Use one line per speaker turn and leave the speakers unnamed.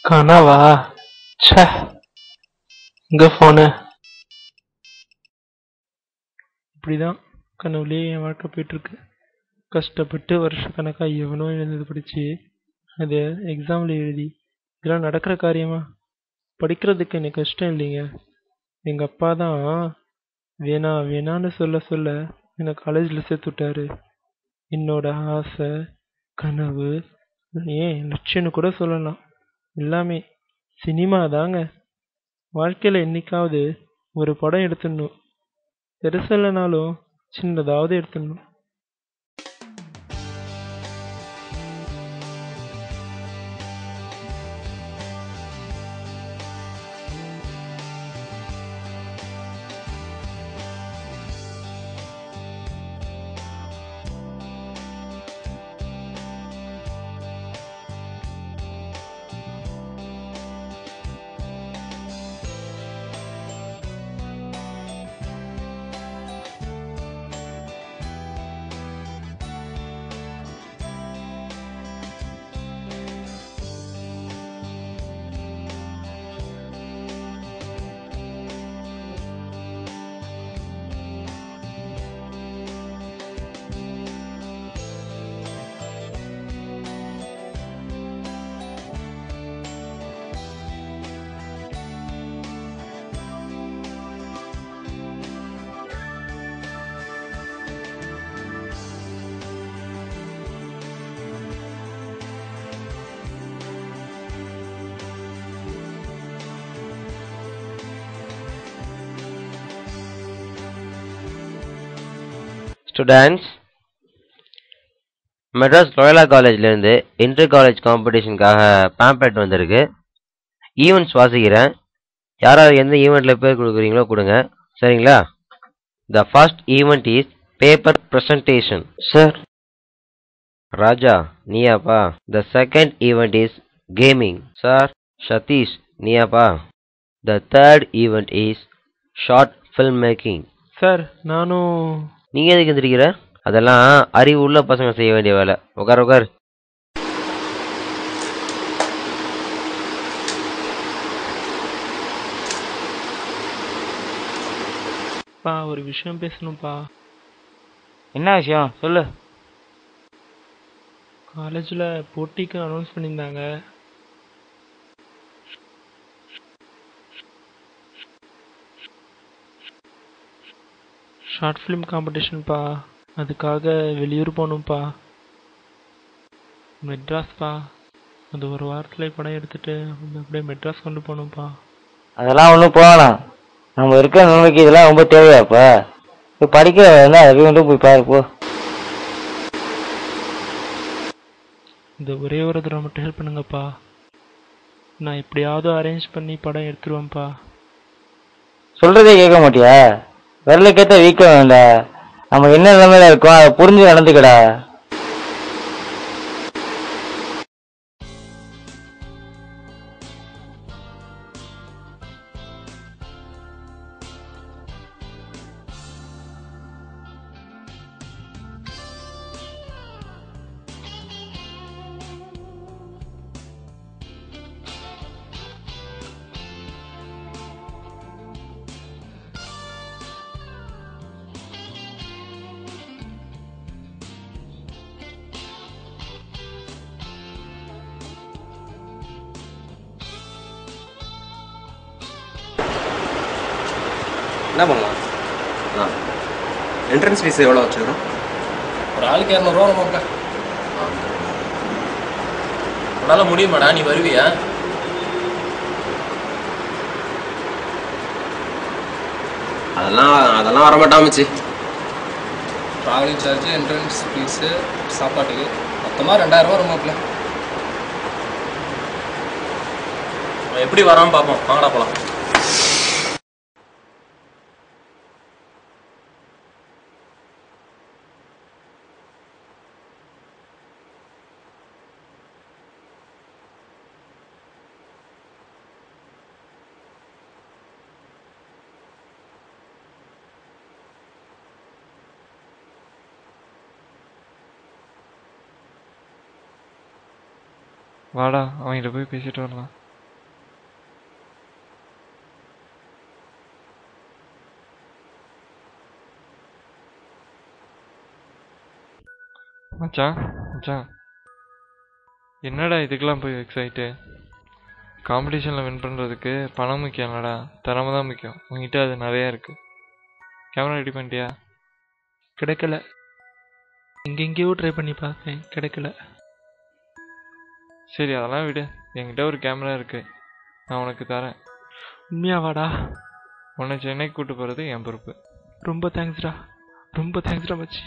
கனவா? ச்சே, எங்க போன? இப்படிதான் கனவுலயே என் வாழ்க்கை போயிட்டு இருக்கு. கஷ்டப்பட்டு வருஷக்கணக்கா எவனோ எழுந்தது படிச்சு அது எக்ஸாம்ல எழுதி இதெல்லாம் நடக்கிற காரியமா? படிக்கிறதுக்கு எனக்கு இஷ்டம் இல்லைங்க. எங்க அப்பா தான் வேணா வேணான்னு சொல்ல சொல்ல என்னை காலேஜில் சேர்த்து விட்டாரு. என்னோட ஆசை, கனவு, ஏன் லட்சியம்னு கூட சொல்லலாம், எல்லாமே சினிமா தாங்க. வாழ்க்கையில் என்னைக்காவது ஒரு படம் எடுத்துடணும், பெருசில்லைனாலும் சின்னதாவது எடுத்துடணும்.
ஸ்டூடெண்ட்ஸ், மெட்ராஸ் லோயலா காலேஜ்லேருந்து இன்டர் காலேஜ் காம்படிஷனுக்காக பேம்ப்ளெட் வந்திருக்கு. ஈவெண்ட்ஸ் வாசிக்கிறேன். யாராவது எந்த ஈவெண்ட்டில் பேர் கொடுக்குறீங்களோ கொடுங்க, சரிங்களா? The first event is paper presentation. Sir. Raja, நீயாப்பா? The second event is gaming. Sir. Sathish, நீயாப்பா? The third event is short film making.
Sir, நானும்.
நீங்க எதுக்கு எந்திரிக்கிற? அதெல்லாம் அறிவு உள்ள பசங்க செய்ய வேண்டிய வேலை. உட்கார் உட்கார்.
பா, ஒரு விஷயம் பேசணும்ப்பா.
என்ன விஷயம் சொல்லு.
காலேஜில் போட்டிக்கு அனௌன்ஸ் பண்ணியிருந்தாங்க. ஷார்ட் ஃபிலிம் காம்படிஷன்ப்பா. அதுக்காக வெளியூர் போகணும்ப்பா. மெட்ராஸ்ப்பா. அது ஒரு வாரத்தில் படம் எடுத்துட்டு அப்படியே மெட்ராஸ் கொண்டு போகணும்ப்பா.
அதெல்லாம் ஒன்றும் போகலாம். நம்ம இருக்கிற நிலைமைக்கு இதெல்லாம் ரொம்ப தேவையாப்பா. இப்போ படிக்க அதை கொண்டு போய் பாரு போ.
இந்த ஒரே ஒரு தடவை மட்டும் ஹெல்ப் பண்ணுங்கப்பா. நான் எப்படியாவது அரேஞ்ச் பண்ணி படம் எடுத்துருவேன்ப்பா.
சொல்றதே கேட்க மாட்டியா? விரலுக்கேற்ற வீக்க வேண்டாம். நம்ம என்ன நிலைமையில இருக்கோம் அதை புரிஞ்சு நடந்துக்கடா.
என்ன பண்ணலாம்? என்ட்ரன்ஸ் ஃபீஸ் எவ்வளோ வச்சுக்கிறோம்?
ஒரு ஆளுக்கு 200 ரூபா. நமக்கு உன்னால முடியுமாடா? நீ வருவியா?
அதெல்லாம் வரமாட்டான் மச்சி.
ட்ராவலிங் சார்ஜ், என்ட்ரன்ஸ் ஃபீஸு, சாப்பாட்டுக்கு மொத்தமாக 2000 ரூபா வருமாப்பில். எப்படி வரான்னு பார்ப்போம். வாங்கடா போகலாம்.
வாடா அவங்ககிட்ட போய் பேசிட்டு வரலாம். மச்சான் மச்சான், என்னடா இதுக்கெல்லாம் போய் வெக்ஸ் ஆயிட்டு? காம்படிஷனில் வின் பண்ணுறதுக்கு பணம் முக்கியம் இல்லடா, திறமை தான் முக்கியம். உங்ககிட்ட அது நிறையா இருக்கு. கேமரா ரெடி பண்ணிட்டியா?
கிடைக்கல. எங்கெங்கேயோ ட்ரை பண்ணி பார்த்தேன், கிடைக்கல.
சரி அதெல்லாம் விடு, என்கிட்ட ஒரு கேமரா இருக்கு, நான் உனக்கு தரேன்.
உண்மையாவாடா?
உன்னை சென்னைக்கு கூட்டு போகிறது என் பொறுப்பு.
ரொம்ப தேங்க்ஸ்டா, ரொம்ப தேங்க்ஸ்டா மச்சி.